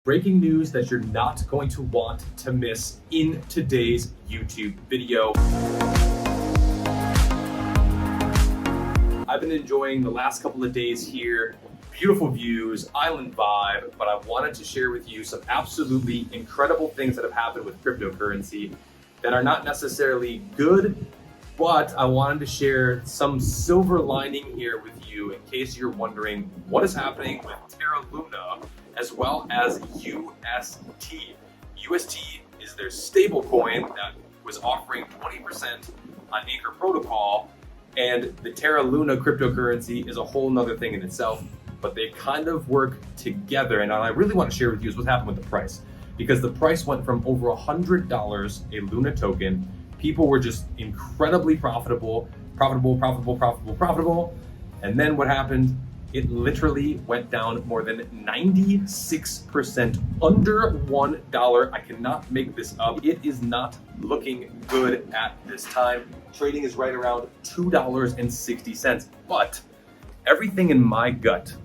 Breaking news that you're not going to want to miss in today's YouTube video. I've been enjoying the last couple of days here, beautiful views, island vibe, but I wanted to share with you some absolutely incredible things that have happened with cryptocurrency that are not necessarily good, but I wanted to share some silver lining here with you in case you're wondering what is happening with Terra Luna as well as UST. UST is their stablecoin that was offering 20% on Anchor Protocol, and the Terra Luna cryptocurrency is a whole nother thing in itself, but they kind of work together. And what I really want to share with you is what happened with the price, because the price went from over $100 a Luna token. People were just incredibly profitable. And then what happened? It literally went down more than 96%, under $1. I cannot make this up. It is not looking good at this time. Trading is right around $2.60, but everything in my gut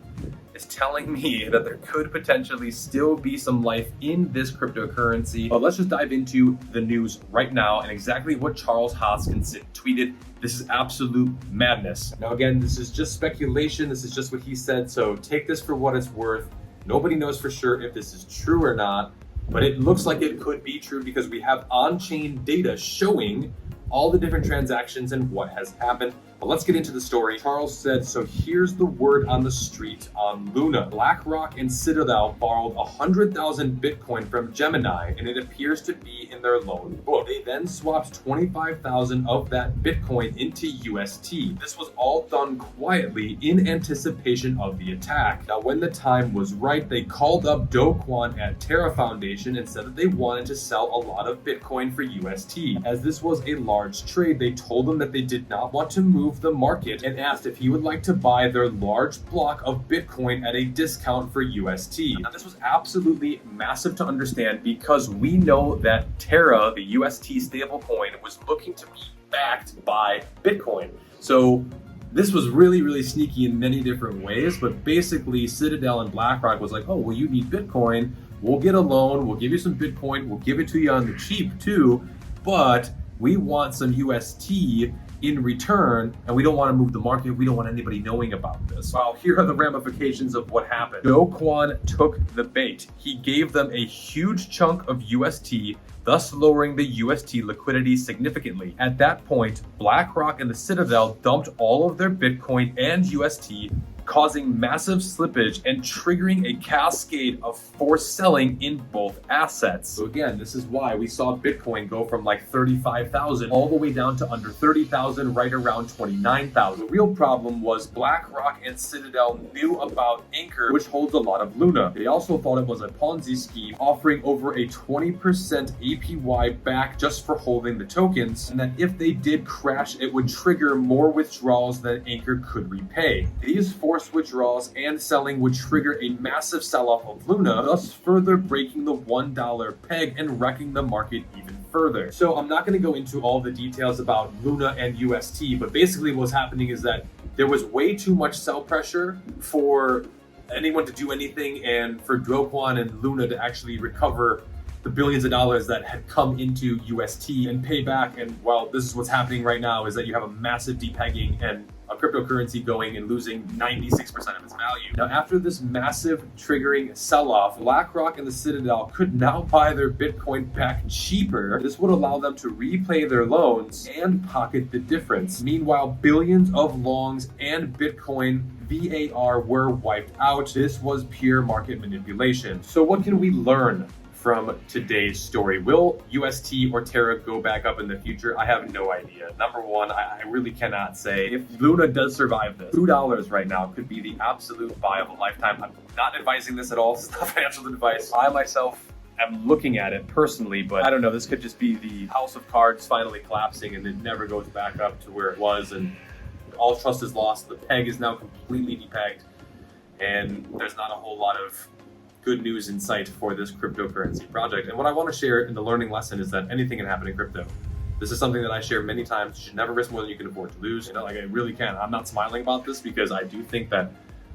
is telling me that there could potentially still be some life in this cryptocurrency. But let's just dive into the news right now and exactly what Charles Hoskinson tweeted. This is absolute madness. Now again, this is just speculation. This is just what he said, so take this for what it's worth. Nobody knows for sure if this is true or not, but it looks like it could be true because we have on-chain data showing all the different transactions and what has happened. But let's get into the story. Charles said, so here's the word on the street on Luna. BlackRock and Citadel borrowed 100,000 Bitcoin from Gemini, and it appears to be in their loan book. They then swapped 25,000 of that Bitcoin into UST. This was all done quietly in anticipation of the attack. Now, when the time was right, they called up Do Kwon at Terra Foundation and said that they wanted to sell a lot of Bitcoin for UST. As this was a large trade, they told them that they did not want to move the market and asked if he would like to buy their large block of Bitcoin at a discount for UST. Now, this was absolutely massive to understand because we know that Terra, the UST stablecoin, was looking to be backed by Bitcoin. So this was really, really sneaky in many different ways, but basically Citadel and BlackRock was like, oh, well, you need Bitcoin. We'll get a loan. We'll give you some Bitcoin. We'll give it to you on the cheap too, but we want some UST in return, and we don't want to move the market. We don't want anybody knowing about this. Well, here are the ramifications of what happened. Do Kwon took the bait. He gave them a huge chunk of UST, thus lowering the UST liquidity significantly. At that point, BlackRock and the Citadel dumped all of their Bitcoin and UST, causing massive slippage and triggering a cascade of forced selling in both assets. So again, this is why we saw Bitcoin go from like 35,000 all the way down to under 30,000, right around 29,000. The real problem was BlackRock and Citadel knew about Anchor, which holds a lot of Luna. They also thought it was a Ponzi scheme, offering over a 20% APY back just for holding the tokens, and that if they did crash, it would trigger more withdrawals than Anchor could repay. These forced withdrawals and selling would trigger a massive sell-off of Luna, thus further breaking the $1 peg and wrecking the market even further. So I'm not going to go into all the details about Luna and UST, but basically what's happening is that there was way too much sell pressure for anyone to do anything and for Do Kwon and Luna to actually recover the billions of dollars that had come into UST and pay back. And while this is what's happening right now, is that you have a massive depegging and a cryptocurrency going and losing 96% of its value. Now, after this massive triggering sell-off, BlackRock and the Citadel could now buy their Bitcoin back cheaper. This would allow them to repay their loans and pocket the difference. Meanwhile, billions of longs and Bitcoin VAR were wiped out. This was pure market manipulation. So what can we learn from today's story? Will UST or Terra go back up in the future? I have no idea. Number one, I really cannot say. If Luna does survive this, $2 right now could be the absolute buy of a lifetime. I'm not advising this at all. This is not financial advice. I myself am looking at it personally, but I don't know. This could just be the house of cards finally collapsing and it never goes back up to where it was, and all trust is lost. The peg is now completely depegged, and there's not a whole lot of good news in sight for this cryptocurrency project. And what I want to share in the learning lesson is that anything can happen in crypto. This is something that I share many times. You should never risk more than you can afford to lose. Like I really can. I'm not smiling about this because I do think that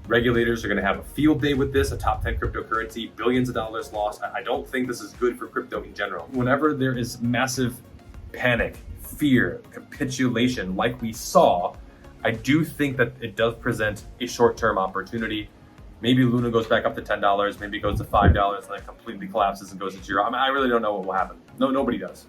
Regulators are going to have a field day with this, a top 10 cryptocurrency, billions of dollars lost. I don't think this is good for crypto in general. Whenever there is massive panic, fear, capitulation like we saw, I do think that it does present a short-term opportunity. Maybe Luna goes back up to $10, maybe it goes to $5 and then completely collapses and goes to zero. I mean, I really don't know what will happen. No, nobody does.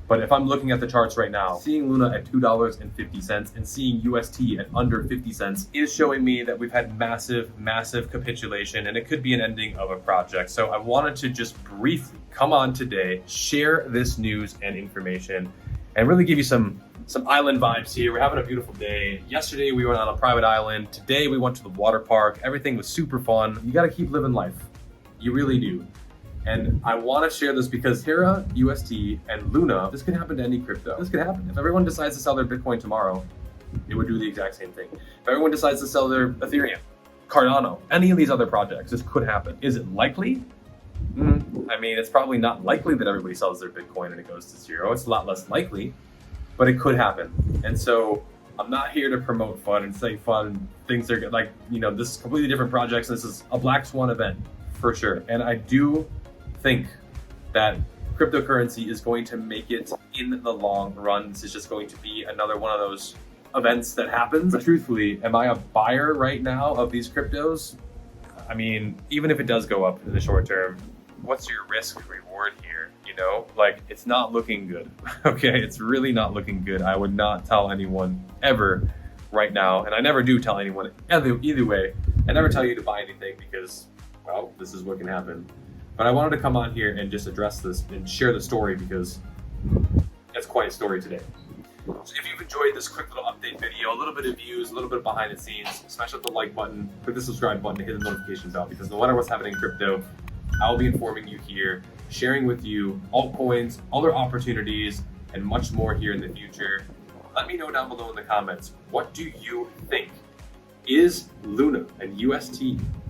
But if I'm looking at the charts right now, seeing Luna at $2.50 and seeing UST at under 50 cents is showing me that we've had massive, massive capitulation, and it could be an ending of a project. So I wanted to just briefly come on today, share this news and information, and really give you some island vibes here. We're having a beautiful day. Yesterday we went on a private island. Today we went to the water park. Everything was super fun. You gotta keep living life. You really do. And I want to share this because Terra, UST, and Luna, this could happen to any crypto. This could happen. If everyone decides to sell their Bitcoin tomorrow, it would do the exact same thing. If everyone decides to sell their Ethereum, Cardano, any of these other projects, this could happen. Is it likely? I mean, it's probably not likely that everybody sells their Bitcoin and it goes to zero. It's a lot less likely, but it could happen. And so I'm not here to promote fun and say fun things are like, you know, this is completely different projects. This is a black swan event for sure. And I do think that cryptocurrency is going to make it in the long run. This is just going to be another one of those events that happens. But truthfully, am I a buyer right now of these cryptos? I mean, even if it does go up in the short term, what's your risk reward here? You know, like, it's not looking good. Okay, it's really not looking good. I would not tell anyone ever right now, and I never do tell anyone either way. I never tell you to buy anything because, well, this is what can happen. But I wanted to come on here and just address this and share the story because it's quite a story today. So if you've enjoyed this quick little update video, a little bit of views, a little bit behind the scenes, smash up the like button, click the subscribe button, and hit the notification bell because no matter what's happening in crypto, I'll be informing you here, sharing with you altcoins, other opportunities, and much more here in the future. Let me know down below in the comments, what do you think? Is Luna and UST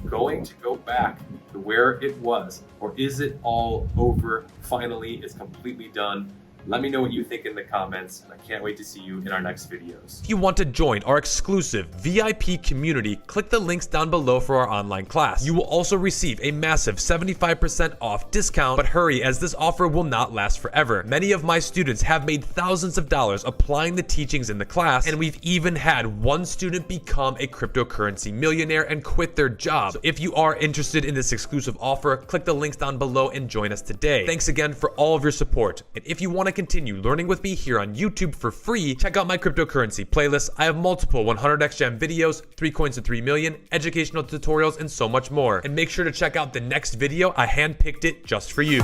going to go back to where it was? Or is it all over? Finally, it's completely done. Let me know what you think in the comments, and I can't wait to see you in our next videos. If you want to join our exclusive VIP community, click the links down below for our online class. You will also receive a massive 75% off discount, but hurry as this offer will not last forever. Many of my students have made thousands of dollars applying the teachings in the class, and we've even had one student become a cryptocurrency millionaire and quit their job. So if you are interested in this exclusive offer, click the links down below and join us today. Thanks again for all of your support, and if you want to continue learning with me here on YouTube for free, check out my cryptocurrency playlist. I have multiple 100x gem videos, 3 coins to 3 million, educational tutorials, and so much more. And make sure to check out the next video. I handpicked it just for you.